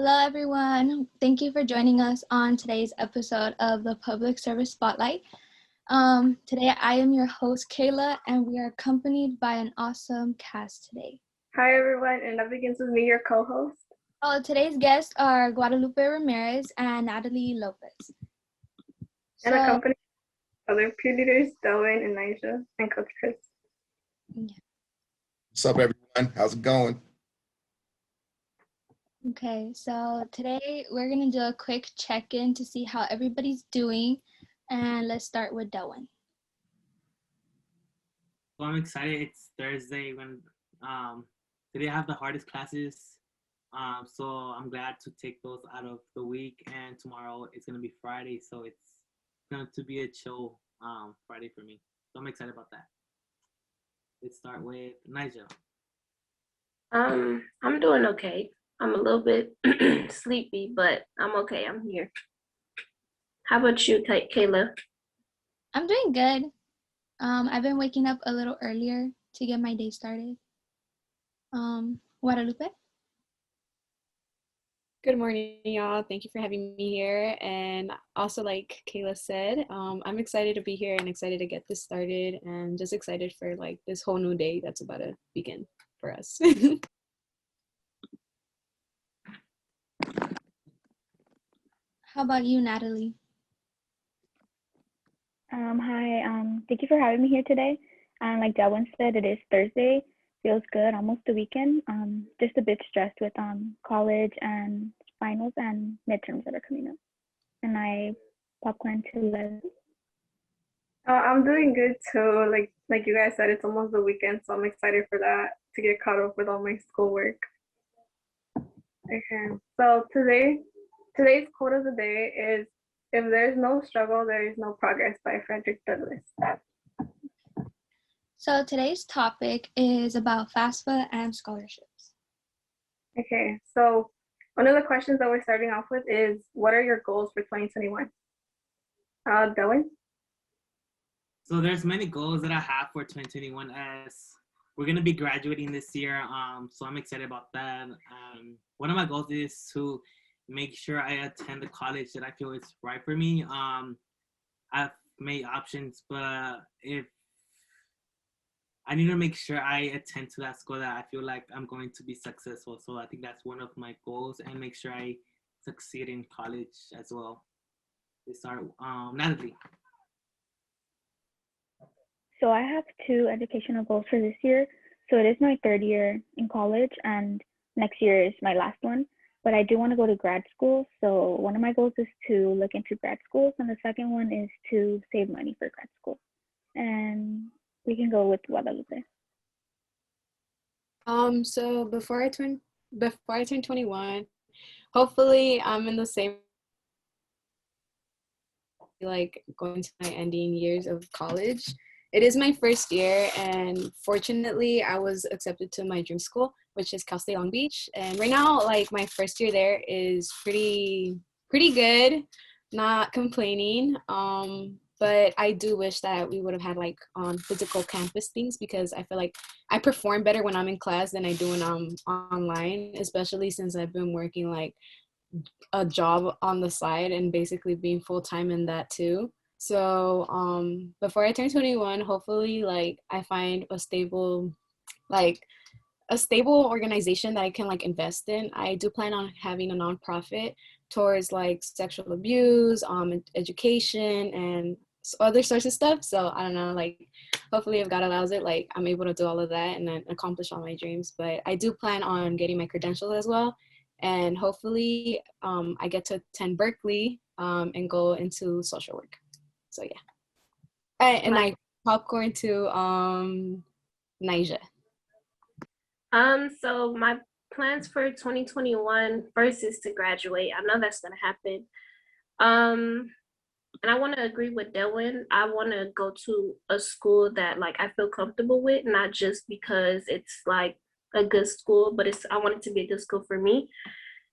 Hello, everyone. Thank you for joining us on today's episode of the Public Service Spotlight. Today, I am your host, Kayla, and we are accompanied by an awesome cast today. Hi, everyone, and that begins with me, your co-host. Today's guests are Guadalupe Ramirez and Natalie Lopez. And accompanied by other peer leaders, Delwyn and Nija, and Coach Chris. Yeah. What's up, everyone? How's it going? Okay, so today we're going to do a quick check-in to see how everybody's doing, and let's start with Delwyn. Well, I'm excited. It's Thursday when today I have the hardest classes. So I'm glad to take those out of the week, and tomorrow it's gonna be Friday, so it's going to be a chill Friday for me. So I'm excited about that. Let's start with Nigel. I'm doing okay. I'm a little bit sleepy, but I'm okay. I'm here. How about you, Kayla? I'm doing good. I've been waking up a little earlier to get my day started. Guadalupe? Good morning, y'all. Thank you for having me here. And also, like Kayla said, I'm excited to be here and excited to get this started and just excited for like this whole new day that's about to begin for us. How about you, Natalie? Hi, thank you for having me here today. Like Delwyn said, it is Thursday. Feels good, almost the weekend. Just a bit stressed with college and finals and midterms that are coming up. And I popcorn to Leslie. I'm doing good too. Like you guys said, it's almost the weekend, so I'm excited for that, to get caught up with all my schoolwork. Okay, so today's quote of the day is, "If there's no struggle, there is no progress," by Frederick Douglass. So today's topic is about FAFSA and scholarships. Okay, so one of the questions that we're starting off with is, what are your goals for 2021? Dylan? So there's many goals that I have for 2021 as we're going to be graduating this year. So I'm excited about that. One of my goals is to make sure I attend the college that I feel is right for me. I've made options, but if I need to make sure I attend to that school that I feel like I'm going to be successful. So I think that's one of my goals, and make sure I succeed in college as well. They start, Natalie. So I have 2 educational goals for this year. So it is my 3rd year in college, and next year is my last one. But I do want to go to grad school. So one of my goals is to look into grad schools, and the second one is to save money for grad school. And we can go with Guadalupe. So before I turn 21, hopefully I'm in the same, like going to my ending years of college. It is my first year, and fortunately I was accepted to my dream school, which is Cal State Long Beach. And right now, like my first year there is pretty good, not complaining. But I do wish that we would have had like physical campus things, because I feel like I perform better when I'm in class than I do when I'm online, especially since I've been working like a job on the side and basically being full-time in that too. So before I turn 21, hopefully like I find a stable organization that I can like invest in. I do plan on having a nonprofit towards like sexual abuse, education, and other sorts of stuff. So I don't know, like hopefully if God allows it, like I'm able to do all of that and then accomplish all my dreams. But I do plan on getting my credentials as well, and hopefully I get to attend Berkeley and go into social work. So yeah, and I popcorn to Nija. So my plans for 2021 first is to graduate. I know that's gonna happen. And I want to agree with Delwyn. I want to go to a school that like I feel comfortable with, not just because it's like a good school, but I want it to be a good school for me.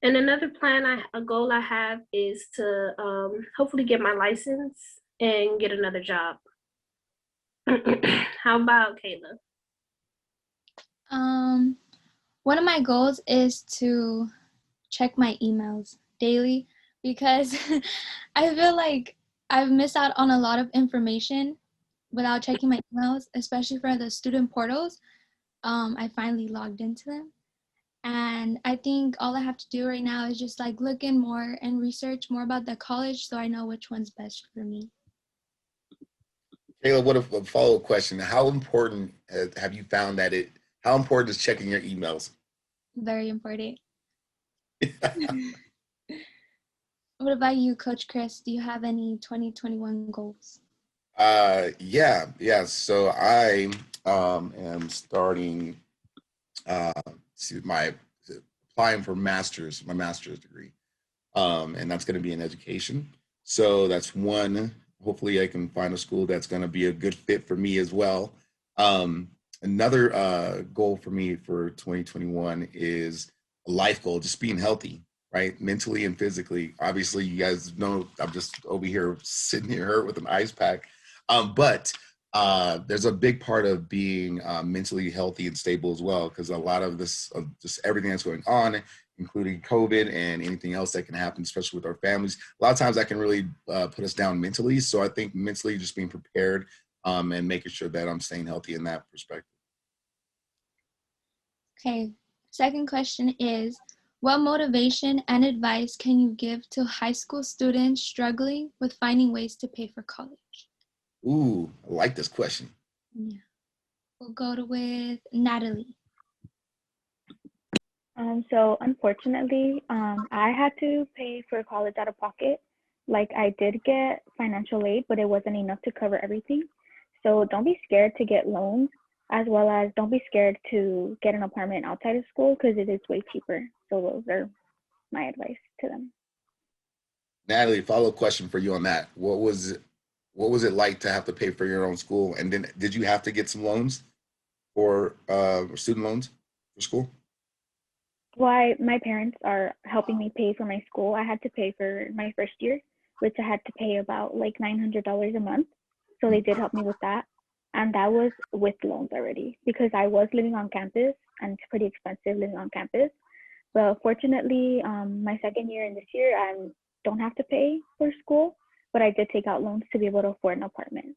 And another a goal I have is to hopefully get my license and get another job. How about Kayla? One of my goals is to check my emails daily because I feel like I've missed out on a lot of information without checking my emails, especially for the student portals. I finally logged into them. And I think all I have to do right now is just like look in more and research more about the college so I know which one's best for me. Kayla, what a follow-up question. How important have you found that how important is checking your emails? Very important. What about you, Coach Chris? Do you have any 2021 goals? Yeah. So I am starting my applying for my master's degree. And that's going to be in education. So that's one. Hopefully, I can find a school that's going to be a good fit for me as well. Another goal for me for 2021 is a life goal, just being healthy, right? Mentally and physically. Obviously, you guys know I'm just over here sitting here hurt with an ice pack. But there's a big part of being mentally healthy and stable as well, because a lot of this, just everything that's going on, including COVID and anything else that can happen, especially with our families. A lot of times that can really put us down mentally. So I think mentally just being prepared and making sure that I'm staying healthy in that perspective. Okay, second question is, what motivation and advice can you give to high school students struggling with finding ways to pay for college? Ooh, I like this question. Yeah, we'll go with Natalie. So unfortunately, I had to pay for college out of pocket. Like I did get financial aid, but it wasn't enough to cover everything. So don't be scared to get loans, as well as don't be scared to get an apartment outside of school because it is way cheaper. So those are my advice to them. Natalie, follow-up question for you on that. What was it like to have to pay for your own school? And then did you have to get some loans for student loans for school? Why my parents are helping me pay for my school. I had to pay for my first year, which I had to pay about like $900 a month. So they did help me with that. And that was with loans already because I was living on campus and it's pretty expensive living on campus. But fortunately, my second year and this year, I don't have to pay for school, but I did take out loans to be able to afford an apartment.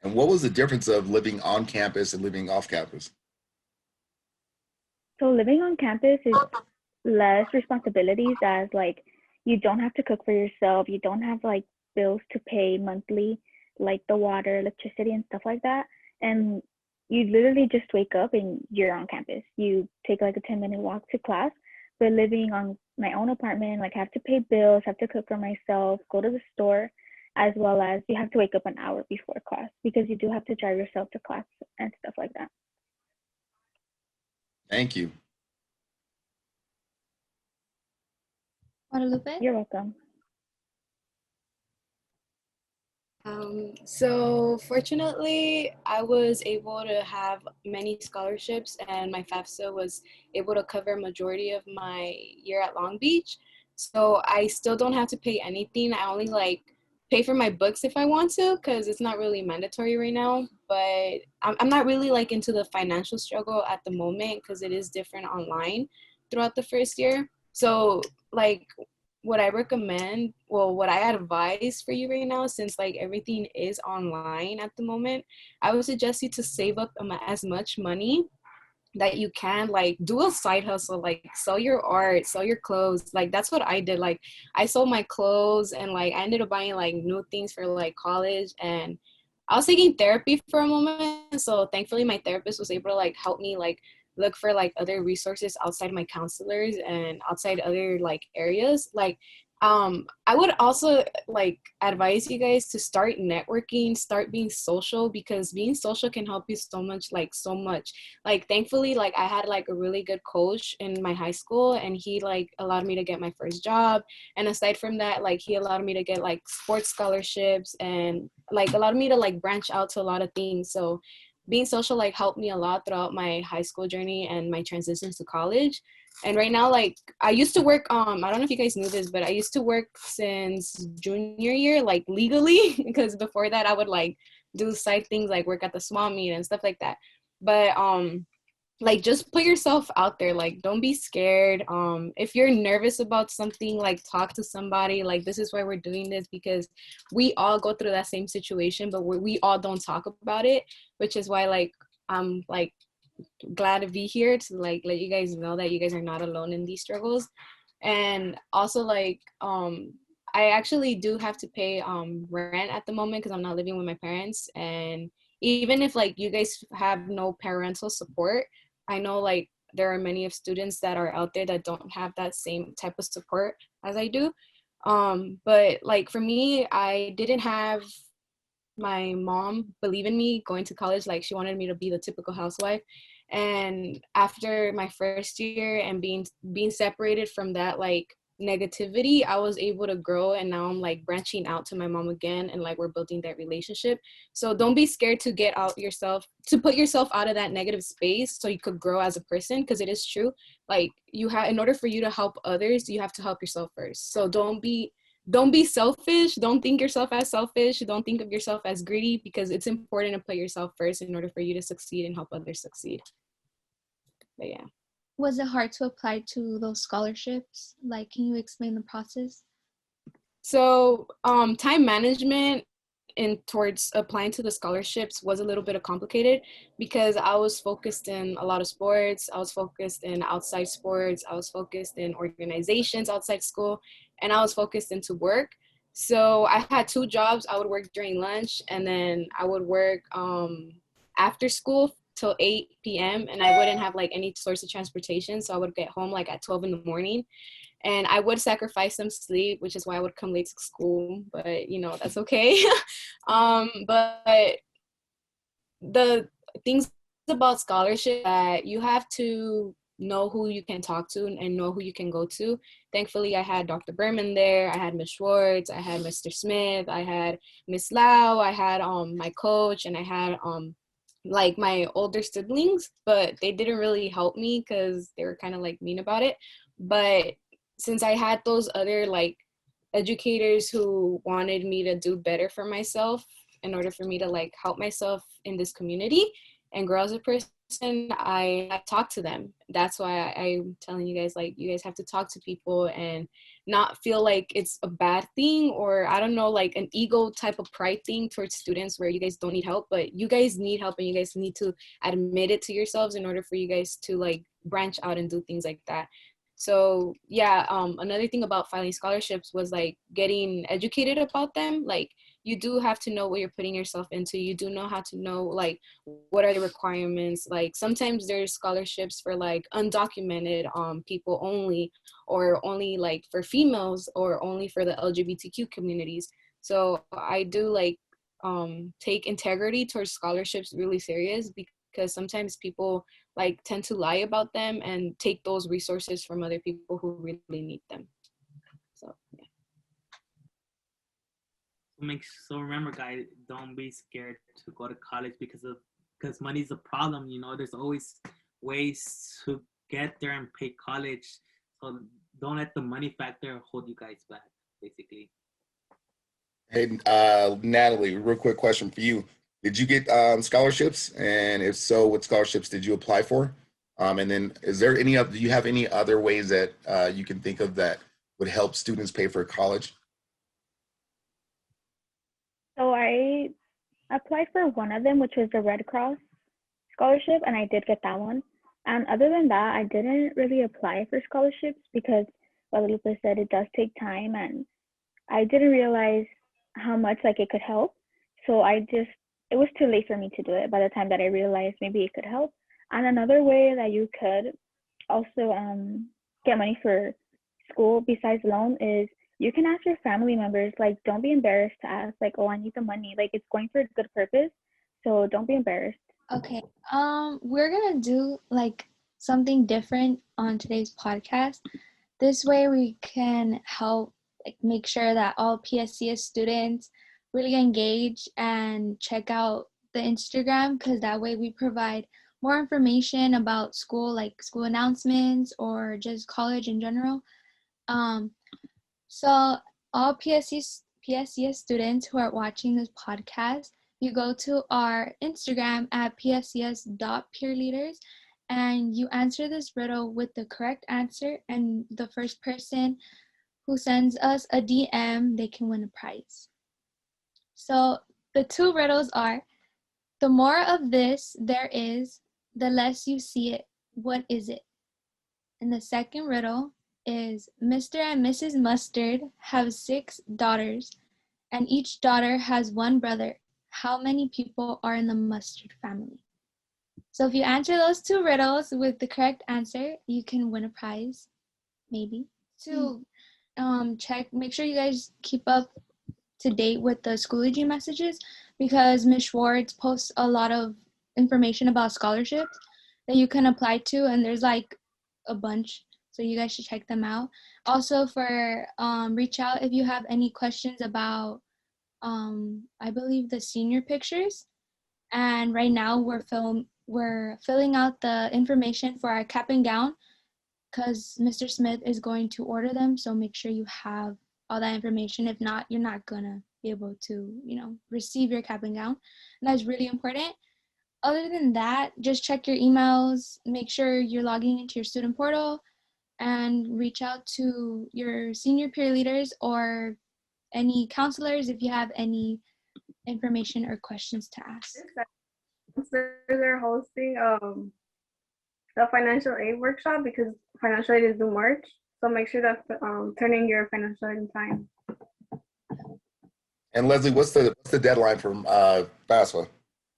And what was the difference of living on campus and living off campus? So living on campus is less responsibilities as like you don't have to cook for yourself. You don't have like bills to pay monthly, like the water, electricity, and stuff like that. And you literally just wake up and you're on campus. You take like a 10-minute walk to class. But living on my own apartment, like have to pay bills, have to cook for myself, go to the store, as well as you have to wake up an hour before class because you do have to drive yourself to class and stuff like that. Thank you. Guadalupe? You're welcome. So fortunately, I was able to have many scholarships and my FAFSA was able to cover a majority of my year at Long Beach. So I still don't have to pay anything. I only like pay for my books if I want to because it's not really mandatory right now. But I'm not really like into the financial struggle at the moment because it is different online throughout the first year. So like what I recommend, well, what I advise for you right now, since like everything is online at the moment, I would suggest you to save up as much money that you can, like do a side hustle, like sell your art, sell your clothes. Like that's what I did. Like I sold my clothes and like I ended up buying like new things for like college. And I was taking therapy for a moment. So thankfully my therapist was able to like help me like look for like other resources outside my counselors and outside other like areas. Like I would also like advise you guys to start networking, start being social, because being social can help you so much, like so much. Like thankfully, like I had like a really good coach in my high school and he like allowed me to get my first job. And aside from that, like he allowed me to get like sports scholarships and like allowed me to like branch out to a lot of things. So being social like helped me a lot throughout my high school journey and my transitions to college. And right now, like I used to work, I don't know if you guys knew this, but I used to work since junior year, like legally, because before that I would like do side things like work at the small meet and stuff like that. But like just put yourself out there. Like don't be scared. If you're nervous about something, like talk to somebody. Like this is why we're doing this, because we all go through that same situation, but we all don't talk about it, which is why like I'm like glad to be here to like let you guys know that you guys are not alone in these struggles. And also like I actually do have to pay rent at the moment because I'm not living with my parents. And even if like you guys have no parental support, I know like there are many of students that are out there that don't have that same type of support as I do. But like for me, I didn't have my mom believe in me going to college. Like she wanted me to be the typical housewife. And after my first year and being separated from that like negativity, I was able to grow, and now I'm like branching out to my mom again, and like we're building that relationship. So don't be scared to get out yourself, to put yourself out of that negative space so you could grow as a person, because it is true. Like you have, in order for you to help others, you have to help yourself first. So don't be selfish. Don't think yourself as selfish. Don't think of yourself as greedy, because it's important to put yourself first in order for you to succeed and help others succeed. But yeah. Was it hard to apply to those scholarships? Like, can you explain the process? So time management and towards applying to the scholarships was a little bit complicated, because I was focused in a lot of sports. I was focused in outside sports. I was focused in organizations outside school, and I was focused into work. So I had two jobs. I would work during lunch, and then I would work after school till 8 p.m. and I wouldn't have like any source of transportation. So I would get home like at 12 in the morning, and I would sacrifice some sleep, which is why I would come late to school, but you know, that's okay. But the things about scholarship that you have to know who you can talk to and know who you can go to. Thankfully, I had Dr. Berman there, I had Miss Schwartz, I had Mr. Smith, I had Miss Lau, I had my coach, and I had like my older siblings, but they didn't really help me because they were kind of like mean about it. But since I had those other like educators who wanted me to do better for myself in order for me to like help myself in this community and grow as a person, I talked to them. That's why I'm telling you guys, like, you guys have to talk to people and not feel like it's a bad thing, or I don't know, like an ego type of pride thing towards students where you guys don't need help, but you guys need help, and you guys need to admit it to yourselves in order for you guys to like branch out and do things like that. So yeah, another thing about filing scholarships was like getting educated about them. Like you do have to know what you're putting yourself into. You do know how to know like what are the requirements. Like sometimes there's scholarships for like undocumented people only, or only like for females, or only for the LGBTQ communities. So I do like take integrity towards scholarships really serious, because sometimes people like tend to lie about them and take those resources from other people who really need them. So yeah. So remember, guys, don't be scared to go to college because money's a problem. You know, there's always ways to get there and pay college. So don't let the money factor hold you guys back, basically. Hey, Natalie, real quick question for you. Did you get scholarships? And if so, what scholarships did you apply for? And then is there any do you have any other ways that you can think of that would help students pay for college? So I applied for one of them, which was the Red Cross scholarship, and I did get that one. And other than that, I didn't really apply for scholarships because Guadalupe said it does take time, and I didn't realize how much like it could help. So it was too late for me to do it by the time that I realized maybe it could help. And another way that you could also get money for school besides loan is you can ask your family members. Like, don't be embarrassed to ask, like, oh, I need the money. Like, it's going for a good purpose. So don't be embarrassed. Okay. We're gonna do like something different on today's podcast. This way we can help like make sure that all PSCS students really engage and check out the Instagram, because that way we provide more information about school, like school announcements or just college in general. Um, so all PSCS students who are watching this podcast, you go to our Instagram at pscs.peerleaders, and you answer this riddle with the correct answer, and the first person who sends us a DM, they can win a prize. So the two riddles are, the more of this there is, the less you see it. What is it? And the second riddle is, Mr. and Mrs. Mustard have 6 daughters, and each daughter has one brother. How many people are in the Mustard family? So if you answer those two riddles with the correct answer, you can win a prize, maybe. To check, make sure you guys keep up to date with the Schoology messages, because Ms. Schwartz posts a lot of information about scholarships that you can apply to, and there's like a bunch, so you guys should check them out. Also, for reach out if you have any questions about I believe the senior pictures. And right now we're filling out the information for our cap and gown, because Mr. Smith is going to order them, so make sure you have all that information. If not, you're not gonna be able to, receive your cap and gown. And that's really important. Other than that, just check your emails, make sure you're logging into your student portal, and reach out to your senior peer leaders or any counselors if you have any information or questions to ask. They're hosting a financial aid workshop, because financial aid is due March. So make sure to turn in your financial aid in time. And Leslie, what's the deadline for FAFSA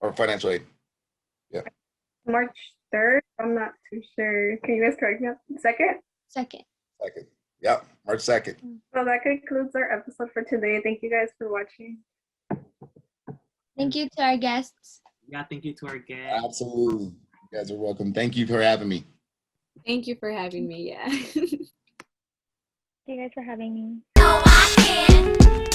or financial aid? Yeah. March 3rd. I'm not too sure. Can you guys correct me? Second? Second. Yeah, March 2nd. So that concludes our episode for today. Thank you guys for watching. Thank you to our guests. Yeah, thank you to our guests. Absolutely. You guys are welcome. Thank you for having me. Thank you for having me. Yeah. Thank you guys for having me. No, I can't.